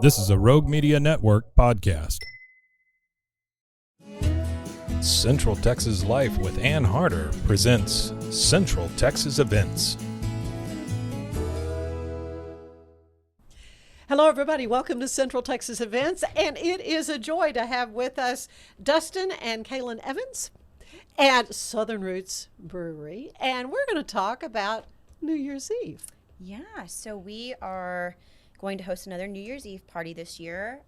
This is a Rogue Media Network podcast. Central Texas Life with Ann Harder presents Central Texas Events. Hello, everybody. Welcome to Central Texas Events, and it is a joy to have with us Dustin and Kaylin Evans at Southern Roots Brewery, and we're going to talk about New Year's Eve. Yeah, so we are going to host another New Year's Eve party this year.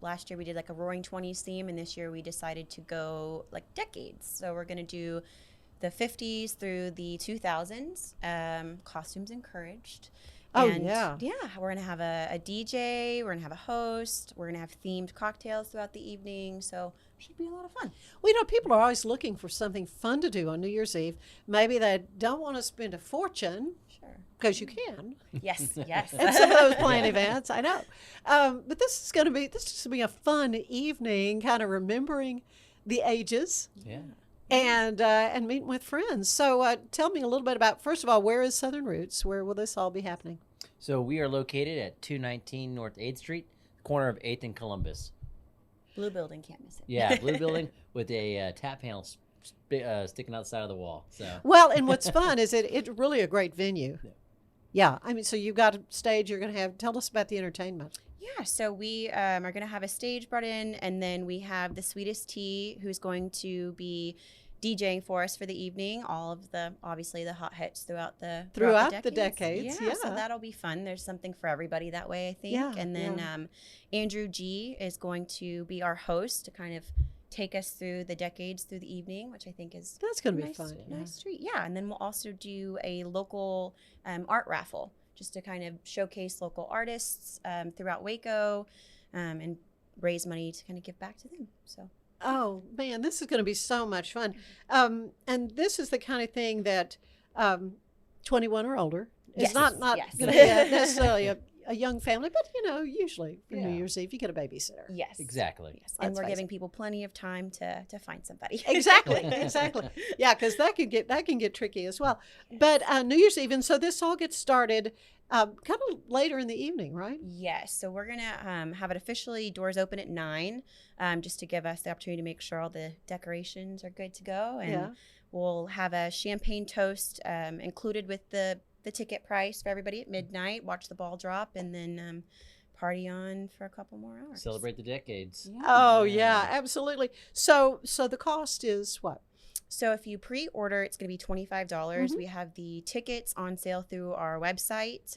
Last year we did like a Roaring 20s theme, and this year we decided to go like decades. So we're going to do the 50s through the 2000s, costumes encouraged. Oh, And yeah. Yeah, we're going to have a DJ, we're going to have a host, we're going to have themed cocktails throughout the evening, so it should be a lot of fun. Well, you know, people are always looking for something fun to do on New Year's Eve. Maybe they don't want to spend a fortune, Sure. because you can. Yes, yes. At some of those planned events, I know. But this is going to be a fun evening, kind of remembering the ages. Yeah. And meeting with friends. So tell me a little bit about, first of all, where is Southern Roots? Where will this all be happening? So we are located at 219 North 8th Street, corner of 8th and Columbus. Blue building, can't miss it. Yeah, blue building with a tap panel sticking out the side of the wall. So Well, and what's fun is it's really a great venue. Yeah. Yeah, I mean, so you've got a stage you're going to have. Tell us about the entertainment. Yeah, so we are going to have a stage brought in, and then we have the Sweetest Tea, who's going to be DJing for us for the evening. All of obviously the hot hits throughout the decades. Yeah. So that'll be fun. There's something for everybody that way, I think. Yeah, And then Andrew G is going to be our host to kind of take us through the decades through the evening, which I think is That's going to be nice, fun. nice treat. Yeah, and then we'll also do a local art raffle just to kind of showcase local artists throughout Waco and raise money to kind of give back to them. So. Oh, man, this is going to be so much fun. And this is the kind of thing that 21 or older is Yes, not yes. going to be necessarily a young family, but, you know, usually for New Yeah. Year's Eve, you get a babysitter. Yes. exactly. Yes. And Let's we're face giving it. people plenty of time to find somebody. Exactly. Yeah, because that can get tricky as well. But New Year's Eve, and so this all gets started kind of later in the evening, right? Yes. So we're going to have it officially doors open at 9 just to give us the opportunity to make sure all the decorations are good to go. And Yeah. we'll have a champagne toast included with the ticket price for everybody at midnight, watch the ball drop, and then party on for a couple more hours. Celebrate the decades. Yeah. Oh, yeah, absolutely. So the cost is what? So if you pre-order, it's going to be $25. Mhm. We have the tickets on sale through our website.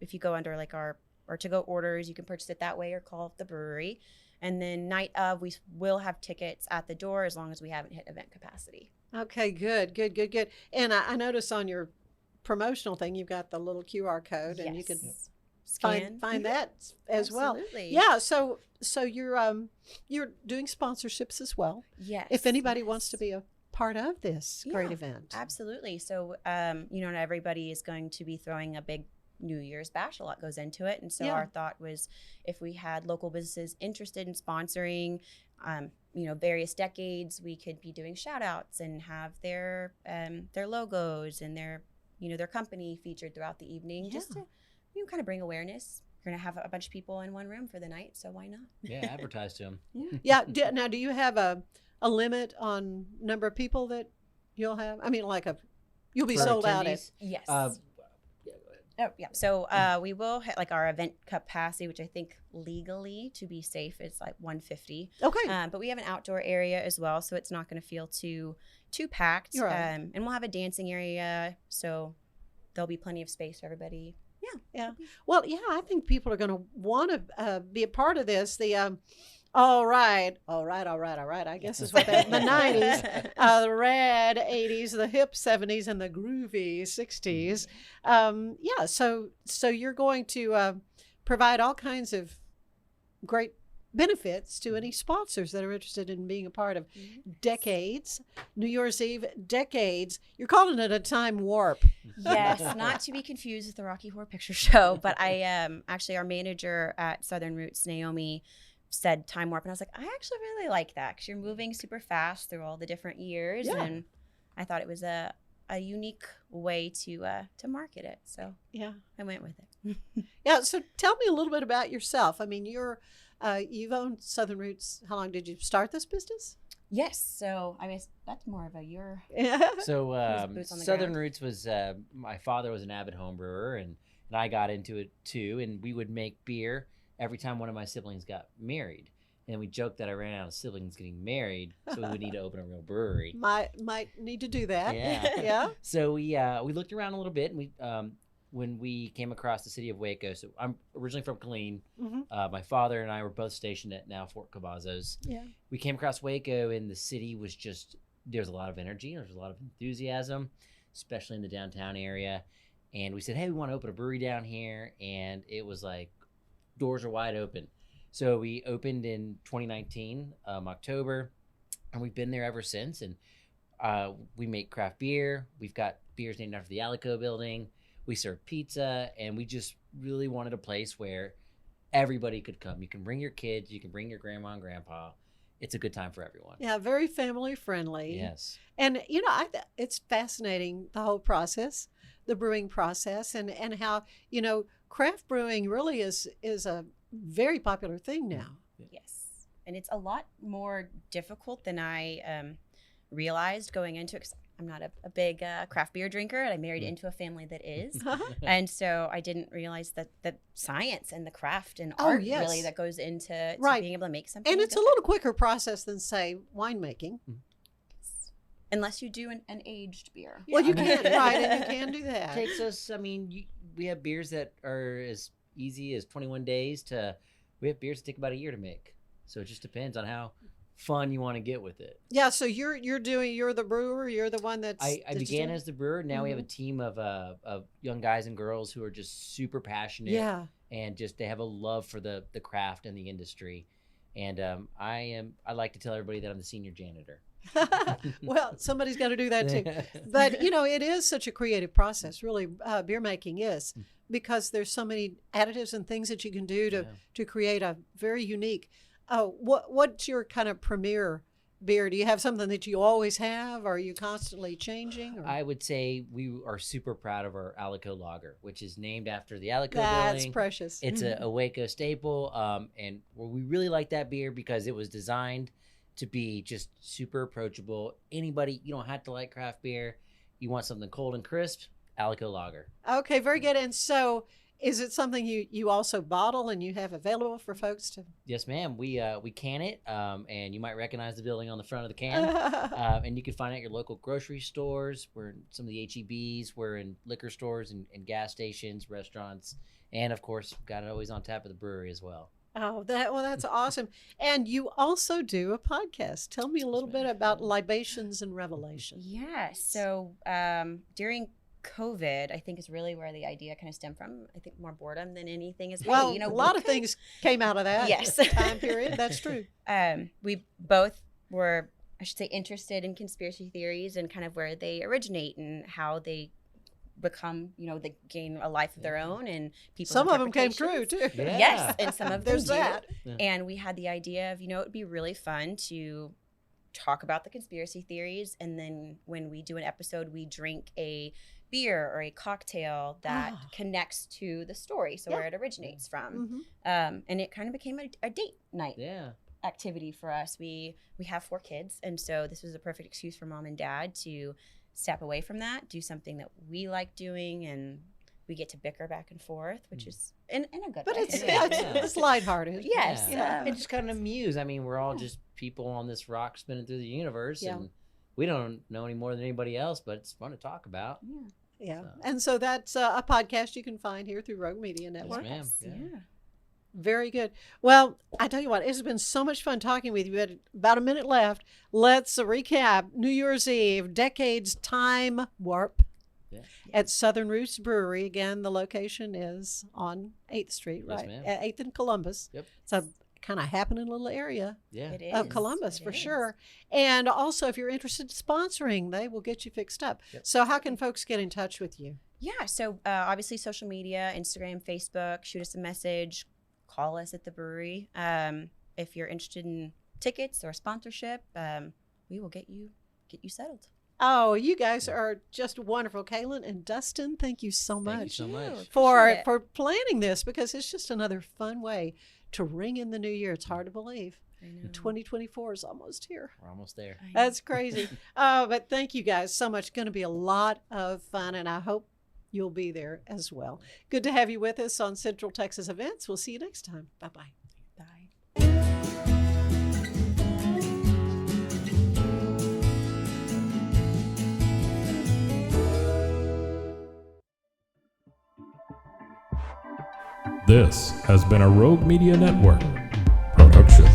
If you go under like our to-go orders, you can purchase it that way or call the brewery. And then night of, we will have tickets at the door as long as we haven't hit event capacity. Okay, good. And I notice on your promotional thing, you've got the little QR code, and you can Scan. find that as well. Absolutely. Yeah. So you're doing sponsorships as well. Yes. If anybody wants to be a part of this great Yeah, event. Absolutely. So, not everybody is going to be throwing a big New Year's bash. A lot goes into it. And so Yeah. our thought was if we had local businesses interested in sponsoring, various decades, we could be doing shout outs and have their logos and their company featured throughout the evening just to, kind of bring awareness. We're going to have a bunch of people in one room for the night. So why not? Yeah, advertise to them. Yeah. Now, do you have a limit on number of people that you'll have? I mean, you'll be For sold out at. attendees, Yes. yeah, go ahead. Oh, yeah. So we will hit like our event capacity, which I think legally to be safe is like 150. Okay. But we have an outdoor area as well, so it's not going to feel too packed. You're right. And we'll have a dancing area, so there'll be plenty of space for everybody. Yeah. Well, yeah, I think people are going to want to be a part of this. The all right. I guess is what the 90s, the rad 80s, the hip 70s, and the groovy 60s. Yeah. So you're going to provide all kinds of great benefits to any sponsors that are interested in being a part of decades, New Year's Eve decades. You're calling it a time warp. Yes, not to be confused with the Rocky Horror Picture Show, but I actually our manager at Southern Roots, Naomi, said time warp, and I was like, I actually really like that because you're moving super fast through all the different years, Yeah. and I thought it was a a unique way to market it. So Yeah. I went with it. Yeah. So tell me a little bit about yourself. I mean, you've owned Southern Roots. How long did you start this business? Yes. So I mean, that's more of a your. Yeah. So boots on the Southern ground. Roots was my father was an avid home brewer, and I got into it too. And we would make beer every time one of my siblings got married. And we joked that I ran out of siblings getting married, so we would need to open a real brewery. Might need to do that. Yeah. Yeah. So we looked around a little bit, and we when we came across the city of Waco. So I'm originally from Killeen. Mm-hmm. My father and I were both stationed at now Fort Cavazos. Yeah. We came across Waco, and the city was just there's a lot of energy, there's a lot of enthusiasm, especially in the downtown area. And we said, hey, we want to open a brewery down here, and it was like doors are wide open. So we opened in 2019, October, and we've been there ever since. And we make craft beer. We've got beers named after the Alico building. We serve pizza, and we just really wanted a place where everybody could come. You can bring your kids, you can bring your grandma and grandpa. It's a good time for everyone. Yeah. Very family friendly. Yes. And it's fascinating, the whole process, the brewing process, and how craft brewing really is a very popular thing now. Yes. And it's a lot more difficult than I realized going into it, 'cause I'm not a big craft beer drinker, and I married into a family that is. And so I didn't realize that the science and the craft and Oh, art yes. really that goes into Right. being able to make something. And it's a good. little quicker process than, say, winemaking. Unless you do an aged beer. Well, you I mean, can, right, and you can do It that. takes us, I mean, we have beers that are as easy as 21 days to, we have beers that take about a year to make. So it just depends on how fun you want to get with it. Yeah, so you're the brewer, you're the one that's... I that you began do- as the brewer. Now we have a team of young guys and girls who are just super passionate. Yeah. And just they have a love for the craft and the industry. And I like to tell everybody that I'm the senior janitor. Well, somebody's got to do that too. But, it is such a creative process, really, beer making is, because there's so many additives and things that you can do to create a very unique... what's your kind of premier beer? Do you have something that you always have? Or are you constantly changing? Or? I would say we are super proud of our Alico lager, which is named after the Alico That's building. precious. It's a Waco staple, and we really like that beer because it was designed to be just super approachable. Anybody, you don't have to like craft beer. You want something cold and crisp, Alico lager. Okay, very good. And so, is it something you also bottle and you have available for folks to? Yes, ma'am. We can it, and you might recognize the building on the front of the can. And you can find it at your local grocery stores. We're in some of the HEBs. We're in liquor stores and gas stations, restaurants, and of course, got it always on tap at the brewery as well. Oh, that's awesome. And you also do a podcast. Tell me a little bit about Libations and Revelations. Yeah. So during COVID, I think is really where the idea kind of stemmed from. I think more boredom than anything is. Well, hey, a lot of things came out of that. Yes. Time period. That's true. We both were, I should say, interested in conspiracy theories and kind of where they originate and how they become, they gain a life of their own, and people. Some of them came true too. Yeah. Yes, and some of them There's do. that. Yeah. And we had the idea of, it would be really fun to talk about the conspiracy theories, and then when we do an episode, we drink a beer or a cocktail that connects to the story, so where it originates from. Mm-hmm. And it kind of became a date night Yeah. activity for us. We have 4 kids, and so this was a perfect excuse for mom and dad to step away from that, do something that we like doing, and we get to bicker back and forth, which is in a good But way. it's lighthearted. Yes. Yeah. And just kind of amuse. I mean, we're all just people on this rock spinning through the universe, and we don't know any more than anybody else, but it's fun to talk about. Yeah. So. And so that's a podcast you can find here through Rogue Media Network. Yes, ma'am. Yeah. Very good. Well, I tell you what, it's been so much fun talking with you. We had about a minute left. Let's recap. New Year's Eve, Decades Time Warp at Southern Roots Brewery. Again, the location is on 8th Street, Yes, right? ma'am. At 8th and Columbus. Yep. It's a kind of happening little area Yeah. It is. of Columbus It for is. sure. And also, if you're interested in sponsoring, they will get you fixed up. Yep. So how can folks get in touch with you? Yeah. So obviously social media, Instagram, Facebook, shoot us a message, call us at the brewery. If you're interested in tickets or sponsorship, we will get you settled. Oh, you guys are just wonderful. Kaylin and Dustin, thank you so Thank you much so much. for planning this, because it's just another fun way to ring in the new year. It's hard to believe. I know. 2024 is almost here. We're almost there. I know. That's crazy. But thank you guys so much. Going to be a lot of fun, and I hope you'll be there as well. Good to have you with us on Central Texas Events. We'll see you next time. Bye-bye. Bye. This has been a Rogue Media Network production.